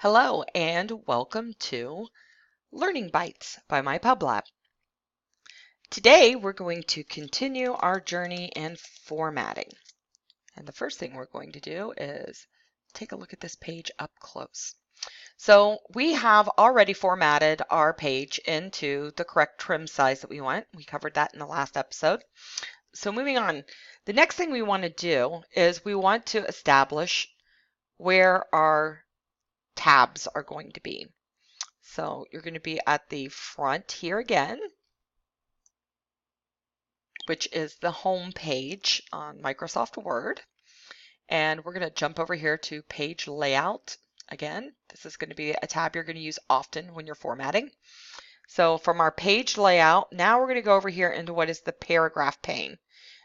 Hello and welcome to Learning Bytes by MyPubLab. Today we're going to continue our journey in formatting. And the first thing we're going to do is take a look at this page up close. So we have already formatted our page into the correct trim size that we want. We covered that in the last episode. So moving on, the next thing we want to do is we want to establish where our tabs are going to be. So you're going to be at the front here again, which is the home page on Microsoft Word. And we're going to jump over here to page layout. Again, this is going to be a tab you're going to use often when you're formatting. So from our page layout, now we're going to go over here into what is the paragraph pane.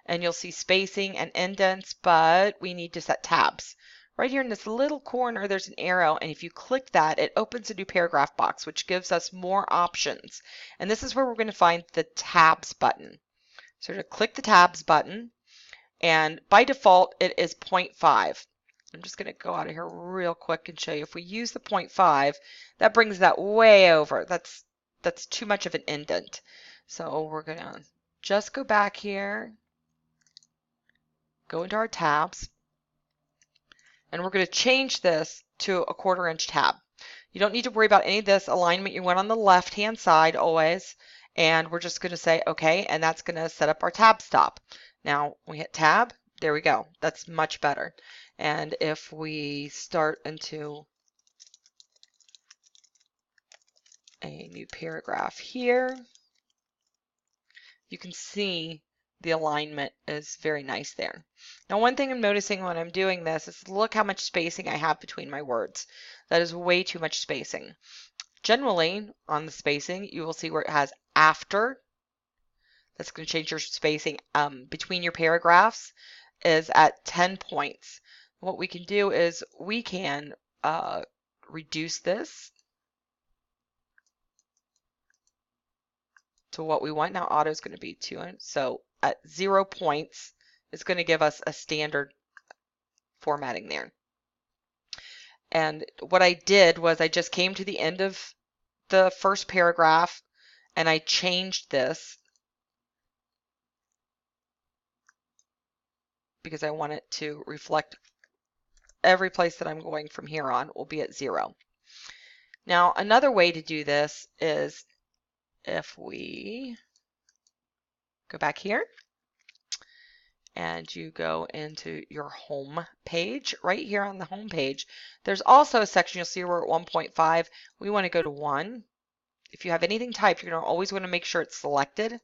And you'll see spacing and indents, but we need to set tabs. Right here in this little corner, there's an arrow, and if you click that, it opens a new paragraph box, which gives us more options. And this is where we're going to find the tabs button. So to click the tabs button, and by default, it is 0.5. I'm just going to go out of here real quick and show you. If we use the 0.5, that brings that way over. That's too much of an indent. So we're going to just go back here, go into our tabs, and we're going to change this to a 1/4 inch tab. You don't need to worry about any of this alignment. You went on the left hand side always, and we're just going to say okay, and that's going to set up our tab stop. Now we hit tab, there we go. That's much better. And if we start into a new paragraph here, you can see the alignment is very nice there. Now, one thing I'm noticing when I'm doing this is look how much spacing I have between my words. That is way too much spacing. Generally, on the spacing, you will see where it has after. That's going to change your spacing between your paragraphs is at 10 points. What we can do is we can reduce this to what we want. Now auto is going to be 200. So at 0 points is going to give us a standard formatting there. And what I did was I just came to the end of the first paragraph and I changed this because I want it to reflect every place that I'm going from here on will be at 0. Now another way to do this is if we go back here and you go into your home page, right here on the home page, there's also a section you'll see we're at 1.5. We want to go to 1. If you have anything typed, you're going to always want to make sure it's selected.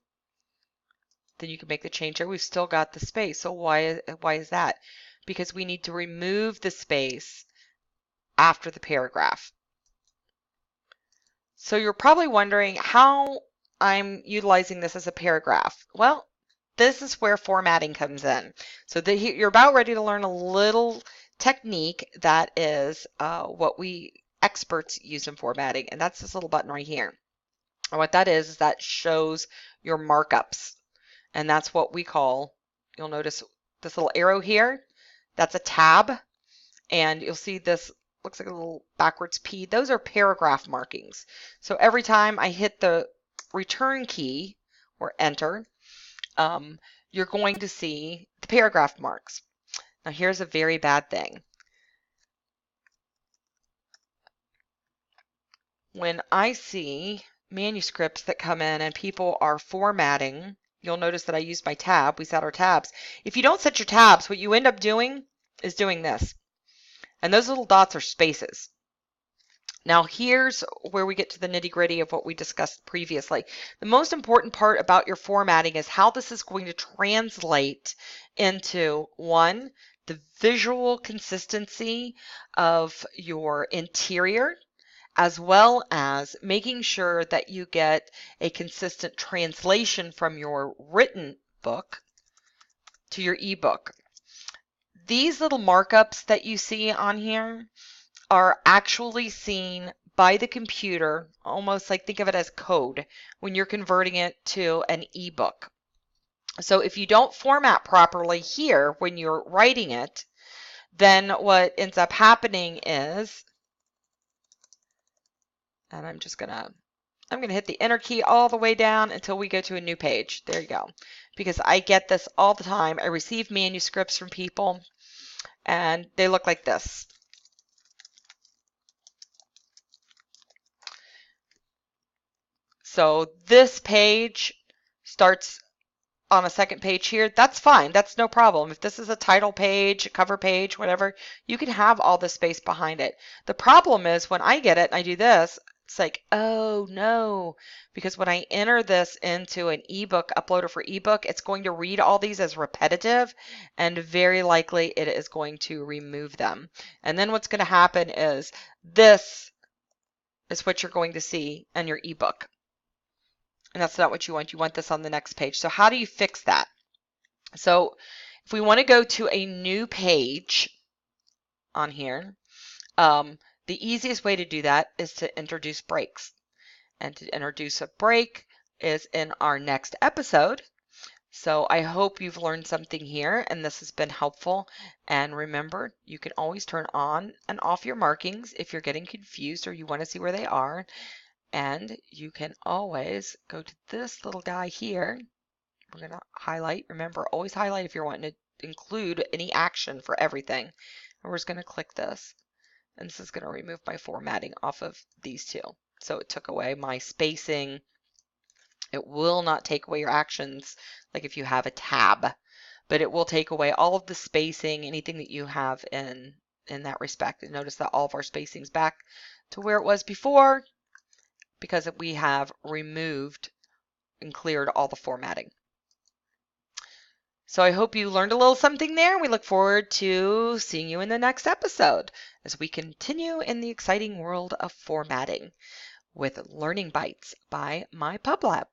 Then you can make the change there. We've still got the space. So why is that? Because we need to remove the space after the paragraph. So you're probably wondering how I'm utilizing this as a paragraph. Well, this is where formatting comes in. So you're about ready to learn a little technique that is what we experts use in formatting, and that's this little button right here. And what that is that shows your markups, and that's what we call, you'll notice this little arrow here, that's a tab, and you'll see this looks like a little backwards P. Those are paragraph markings. So every time I hit the return key or enter, you're going to see the paragraph marks. Now here's a very bad thing. When I see manuscripts that come in and people are formatting, you'll notice that I use my tab. We set our tabs. If you don't set your tabs, what you end up doing is doing this. And those little dots are spaces. Now here's where we get to the nitty-gritty of what we discussed previously. The most important part about your formatting is how this is going to translate into, one, the visual consistency of your interior, as well as making sure that you get a consistent translation from your written book to your ebook. These little markups that you see on here are actually seen by the computer, almost like think of it as code, when you're converting it to an ebook. So if you don't format properly here when you're writing it, then what ends up happening is And I'm going to hit the enter key all the way down until we go to a new page. There you go. Because I get this all the time. I receive manuscripts from people and they look like this. So this page starts on a second page here. That's fine. That's no problem. If this is a title page, a cover page, whatever, you can have all the space behind it. The problem is when I get it and I do this, it's like, oh no, because when I enter this into an ebook uploader for ebook, it's going to read all these as repetitive and very likely it is going to remove them. And then what's going to happen is this is what you're going to see in your ebook. And that's not what you want. You want this on the next page. So how do you fix that? So if we want to go to a new page on here, the easiest way to do that is to introduce breaks. And to introduce a break is in our next episode. So I hope you've learned something here and this has been helpful. And remember, you can always turn on and off your markings if you're getting confused or you want to see where they are. And you can always go to this little guy here. We're going to highlight. Remember, always highlight if you're wanting to include any action for everything. And we're just going to click this. And this is going to remove my formatting off of these two. So it took away my spacing. It will not take away your actions like if you have a tab, but it will take away all of the spacing, anything that you have in that respect. And notice that all of our spacing's back to where it was before because we have removed and cleared all the formatting. So I hope you learned a little something there. We look forward to seeing you in the next episode as we continue in the exciting world of formatting with Learning Bytes by MyPubLab.